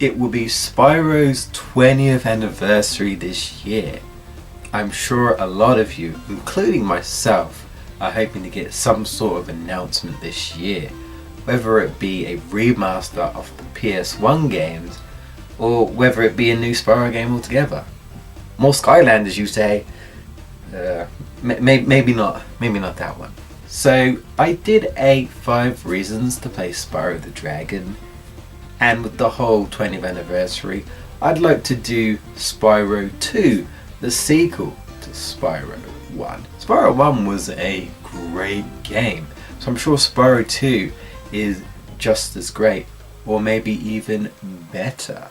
It will be Spyro's 20th anniversary this year. I'm sure a lot of you, including myself, are hoping to get some sort of announcement this year, whether it be a remaster of the PS1 games, or whether it be a new Spyro game altogether. More Skylanders, you say? Maybe not that one. So I did a 5 reasons to play Spyro the Dragon, and with the whole 20th anniversary, I'd like to do Spyro 2, the sequel to Spyro 1. Spyro 1 was a great game, so I'm sure Spyro 2 is just as great, or maybe even better.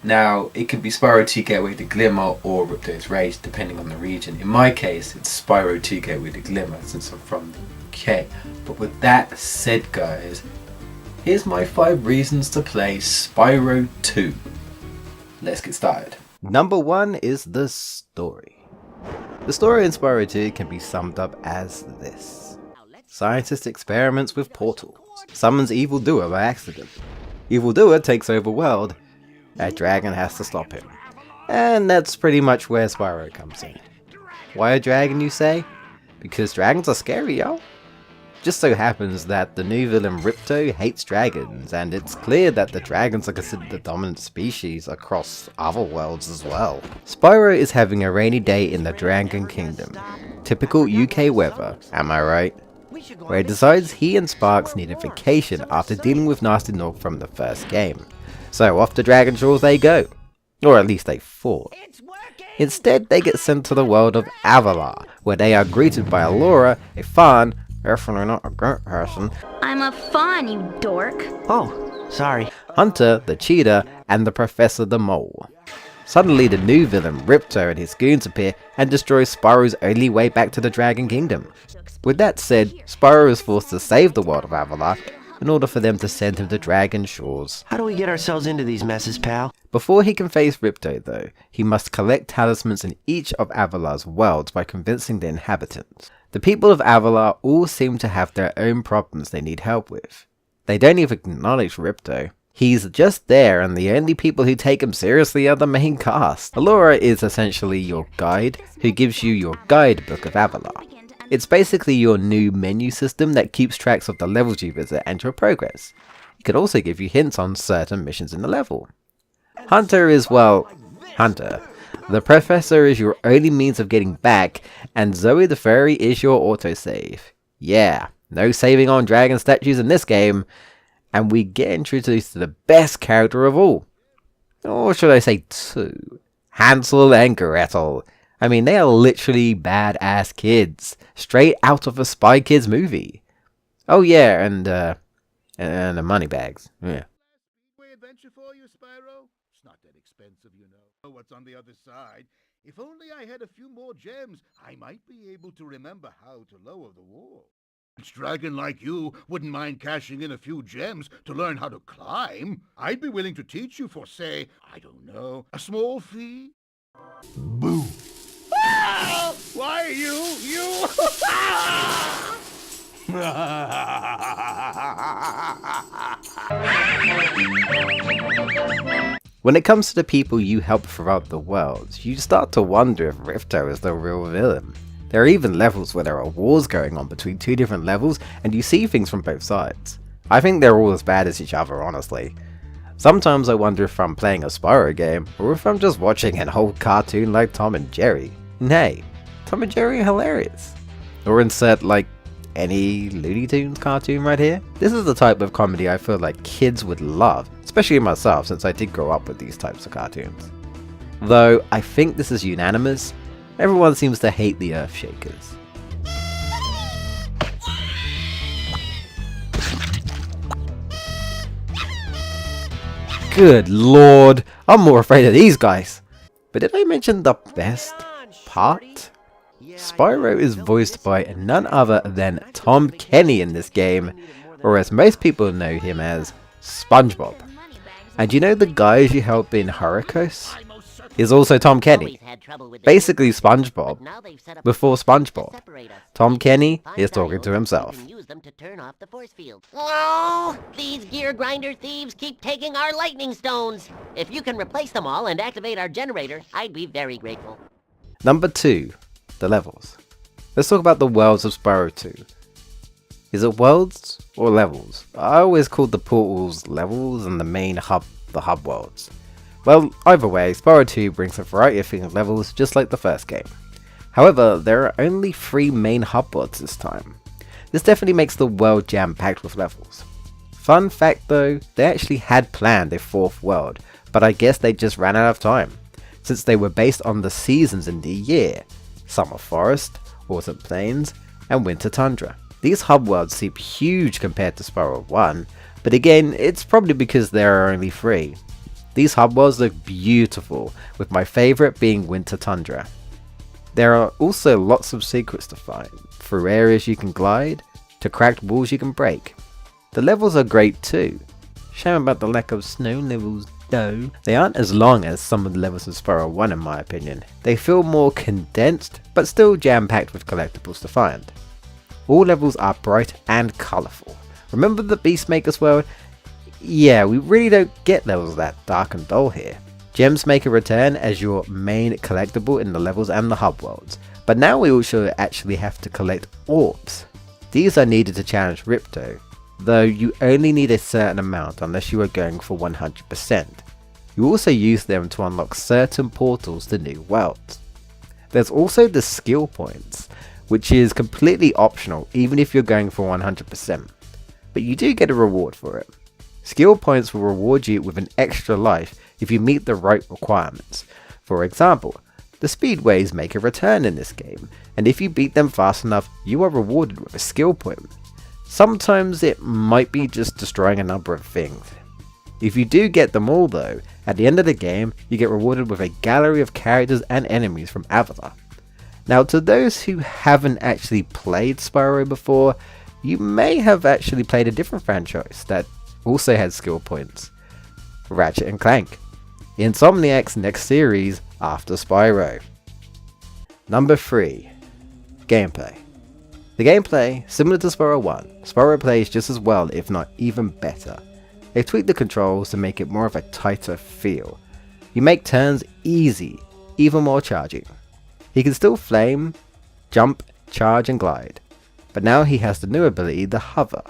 Now, it could be Spyro 2 Gateway to Glimmer or Ripto's Rage, depending on the region. In my case, it's Spyro 2 Gateway to Glimmer, since I'm from the UK. But with that said, guys, here's my 5 reasons to play Spyro 2. Let's get started. Number 1 is the story. The story in Spyro 2 can be summed up as this. Scientist experiments with portals, summons evildoer by accident. Evildoer takes over world. A dragon has to stop him. And that's pretty much where Spyro comes in. Why a dragon, you say? Because dragons are scary, yo. Just so happens that the new villain Ripto hates dragons, and it's clear that the dragons are considered the dominant species across other worlds as well. Spyro is having a rainy day in the Dragon Kingdom. Typical UK weather, am I right? Where he decides he and Sparks need a vacation after dealing with Nasty Nog from the first game. So off to Dragon Shores they go. Or at least they thought. Instead, they get sent to the world of Avalar, where they are greeted by Allura, a fawn, definitely not a goat person. I'm a fawn, you dork. Oh, sorry. Hunter, the cheetah, and the Professor the mole. Suddenly the new villain Ripto and his goons appear and destroy Spyro's only way back to the Dragon Kingdom. With that said, Spyro is forced to save the world of Avalar in order for them to send him to Dragon Shores. How do we get ourselves into these messes, pal? Before he can face Ripto though, he must collect talismans in each of Avalar's worlds by convincing the inhabitants. The people of Avalar all seem to have their own problems they need help with. They don't even acknowledge Ripto. He's just there, and the only people who take him seriously are the main cast. Allura is essentially your guide, who gives you your guidebook of Avalar. It's basically your new menu system that keeps tracks of the levels you visit and your progress. It can also give you hints on certain missions in the level. Hunter is, well, Hunter. The Professor is your only means of getting back, and Zoe the Fairy is your autosave. Yeah, no saving on dragon statues in this game, and we get introduced to the best character of all. Or should I say two? Hansel and Gretel. I mean, they are literally badass kids, straight out of a Spy Kids movie. Oh yeah, and the money bags, yeah. Adventure for you, Spyro? It's not that expensive, you know. What's on the other side? If only I had a few more gems, I might be able to remember how to lower the wall. A dragon like you wouldn't mind cashing in a few gems to learn how to climb. I'd be willing to teach you for, say, I don't know, a small fee. Boo! Ah! Why you? When it comes to the people you help throughout the world, you start to wonder if Ripto is the real villain. There are even levels where there are wars going on between 2 different levels, and you see things from both sides. I think they're all as bad as each other, honestly. Sometimes I wonder if I'm playing a Spyro game, or if I'm just watching an old cartoon like Tom and Jerry. And hey, Tom and Jerry are hilarious. Or insert, like, any Looney Tunes cartoon right here. This is the type of comedy I feel like kids would love, especially myself since I did grow up with these types of cartoons. Though, I think this is unanimous. Everyone seems to hate the Earthshakers. Good lord, I'm more afraid of these guys. But did I mention the best part? Spyro is voiced by none other than Tom Kenny in this game, or as most people know him as, SpongeBob. And you know the guys you help in Hurricos? is also Tom Kenny, basically SpongeBob before SpongeBob. Tom Kenny is talking to himself. Oh, these gear grinder thieves keep taking our lightning stones. If you can replace them all and activate our generator, I'd be very grateful. Number 2, the levels. Let's talk about the worlds of Spyro 2. Is it worlds or levels? I always called the portals levels and the main hub the hub worlds. Well, either way, Spyro 2 brings a variety of themed levels just like the first game. However, there are only 3 main hub worlds this time. This definitely makes the world jam-packed with levels. Fun fact though, they actually had planned a 4th world, but I guess they just ran out of time, since they were based on the seasons in the year: Summer Forest, Autumn Plains, and Winter Tundra. These hub worlds seem huge compared to Spyro 1, but again, it's probably because there are only 3. These hub worlds look beautiful, with my favourite being Winter Tundra. There are also lots of secrets to find, through areas you can glide, to cracked walls you can break. The levels are great too. Shame about the lack of snow levels though. They aren't as long as some of the levels in Spyro 1 in my opinion. They feel more condensed, but still jam-packed with collectibles to find. All levels are bright and colourful. Remember the Beastmaker's world? Yeah, we really don't get levels that dark and dull here. Gems make a return as your main collectible in the levels and the hub worlds, but now we also actually have to collect orbs. These are needed to challenge Ripto, though you only need a certain amount unless you are going for 100%. You also use them to unlock certain portals to new worlds. There's also the skill points, which is completely optional even if you're going for 100%, but you do get a reward for it. Skill points will reward you with an extra life if you meet the right requirements. For example, the speedways make a return in this game, and if you beat them fast enough, you are rewarded with a skill point. Sometimes it might be just destroying a number of things. If you do get them all though, at the end of the game, you get rewarded with a gallery of characters and enemies from Avatar. Now to those who haven't actually played Spyro before, you may have actually played a different franchise that also had skill points: Ratchet & Clank, Insomniac's next series after Spyro. Number 3. Gameplay. The gameplay, similar to Spyro 1, Spyro plays just as well if not even better. They tweak the controls to make it more of a tighter feel. You make turns easy, even more charging. He can still flame, jump, charge and glide, but now he has the new ability, the hover.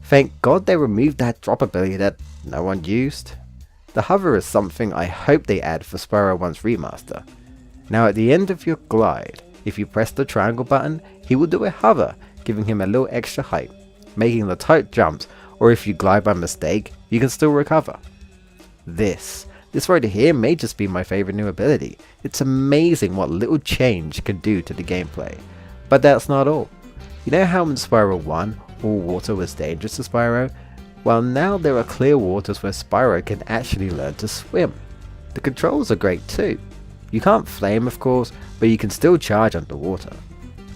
Thank God they removed that drop ability that no one used. The hover is something I hope they add for Spyro 1's remaster. Now at the end of your glide, if you press the triangle button, he will do a hover, giving him a little extra height, making the tight jumps, or if you glide by mistake, you can still recover. This right here may just be my favourite new ability. It's amazing what little change can do to the gameplay. But that's not all. You know how in Spyro 1, all water was dangerous to Spyro? Well, now there are clear waters where Spyro can actually learn to swim. The controls are great too. You can't flame of course, but you can still charge underwater.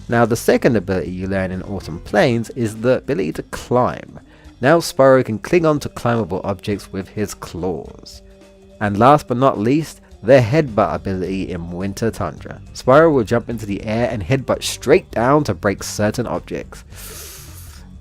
Now the second ability you learn in Autumn Plains is the ability to climb. Now Spyro can cling on to climbable objects with his claws. And last but not least, the headbutt ability in Winter Tundra. Spyro will jump into the air and headbutt straight down to break certain objects.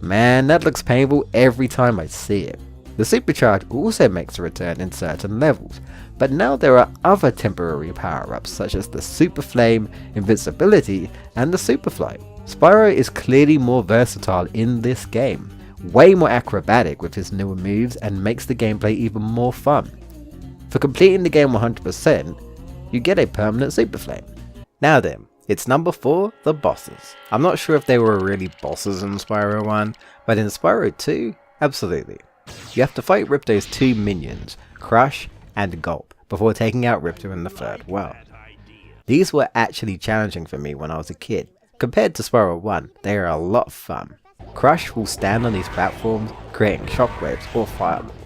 Man, that looks painful every time I see it. The supercharge also makes a return in certain levels, but now there are other temporary power-ups such as the Super Flame, Invincibility, and the Super Flight. Spyro is clearly more versatile in this game, way more acrobatic with his newer moves and makes the gameplay even more fun. For completing the game 100%, you get a permanent Super Flame. Now then, it's number 4, the bosses. I'm not sure if they were really bosses in Spyro 1, but in Spyro 2, absolutely. You have to fight Ripto's 2 minions, Crush and Gulp, before taking out Ripto in the 3rd world. These were actually challenging for me when I was a kid. Compared to Spyro 1, they are a lot of fun. Crush will stand on these platforms, creating shockwaves or fireballs.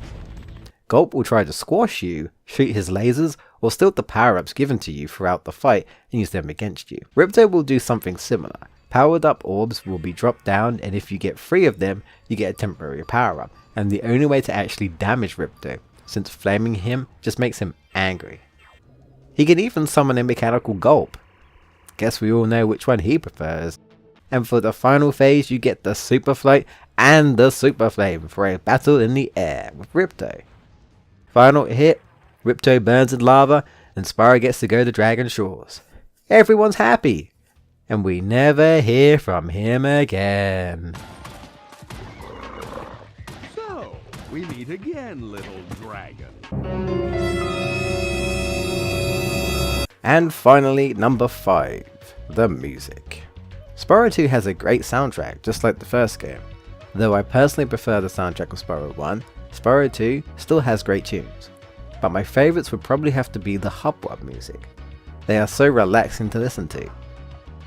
Gulp will try to squash you, shoot his lasers, or steal the power-ups given to you throughout the fight and use them against you. Ripto will do something similar. Powered up orbs will be dropped down, and if you get 3 of them, you get a temporary power-up, and the only way to actually damage Ripto, since flaming him just makes him angry. He can even summon a mechanical gulp. Guess we all know which one he prefers. And for the final phase, you get the Super Float and the Super Flame for a battle in the air with Ripto. Final hit, Ripto burns in lava, and Spyro gets to go to Dragon Shores. Everyone's happy, and we never hear from him again. So, we meet again, little dragon. And finally, number 5, the music. Spyro 2 has a great soundtrack, just like the first game. Though I personally prefer the soundtrack of Spyro 1, Spyro 2 still has great tunes. But my favourites would probably have to be the hub-wub music. They are so relaxing to listen to.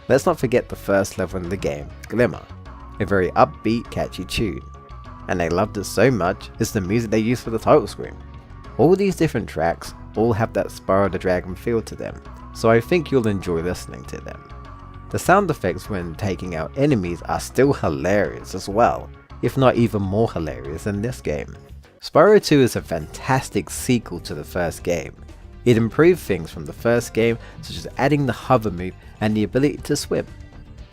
Let's not forget the first level in the game, Glimmer, a very upbeat, catchy tune. And I loved it so much, it's the music they used for the title screen. All these different tracks all have that Spyro the Dragon feel to them, so I think you'll enjoy listening to them. The sound effects when taking out enemies are still hilarious as well, if not even more hilarious than this game. Spyro 2 is a fantastic sequel to the first game. It improved things from the first game, such as adding the hover move and the ability to swim.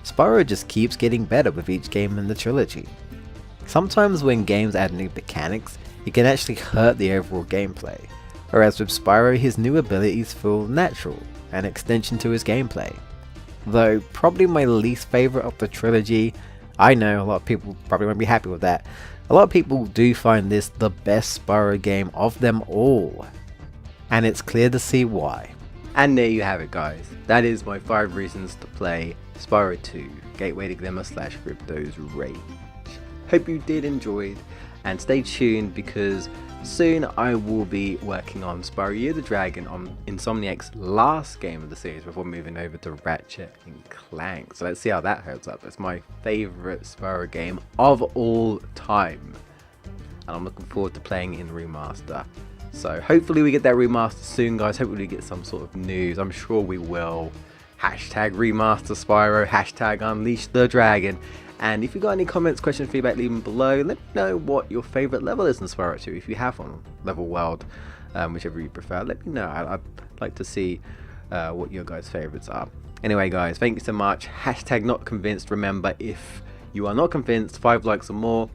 Spyro just keeps getting better with each game in the trilogy. Sometimes when games add new mechanics, it can actually hurt the overall gameplay, whereas with Spyro his new abilities feel natural, an extension to his gameplay. Though probably my least favourite of the trilogy, I know a lot of people probably won't be happy with that, a lot of people do find this the best Spyro game of them all. And it's clear to see why. And there you have it, guys. That is my 5 reasons to play Spyro 2, Gateway to Glimmer / Ripto's Rage. Hope you did enjoy it, and stay tuned because soon I will be working on Spyro Year the Dragon on Insomniac's last game of the series before moving over to Ratchet and Clank. So let's see how that holds up. It's my favourite Spyro game of all time. And I'm looking forward to playing in remaster. So hopefully we get that remaster soon, guys. Hopefully we get some sort of news. I'm sure we will. Hashtag remaster Spyro, hashtag unleash the dragon. And if you got any comments, questions, feedback, leave them below. Let me know what your favourite level is in Spyro 2. If you have one, level, world, whichever you prefer, let me know. I'd like to see what your guys' favourites are. Anyway, guys, thank you so much. Hashtag not convinced. Remember, if you are not convinced, 5 likes or more,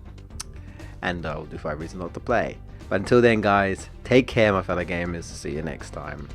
and I'll do 5 reasons not to play. But until then, guys, take care, my fellow gamers. See you next time.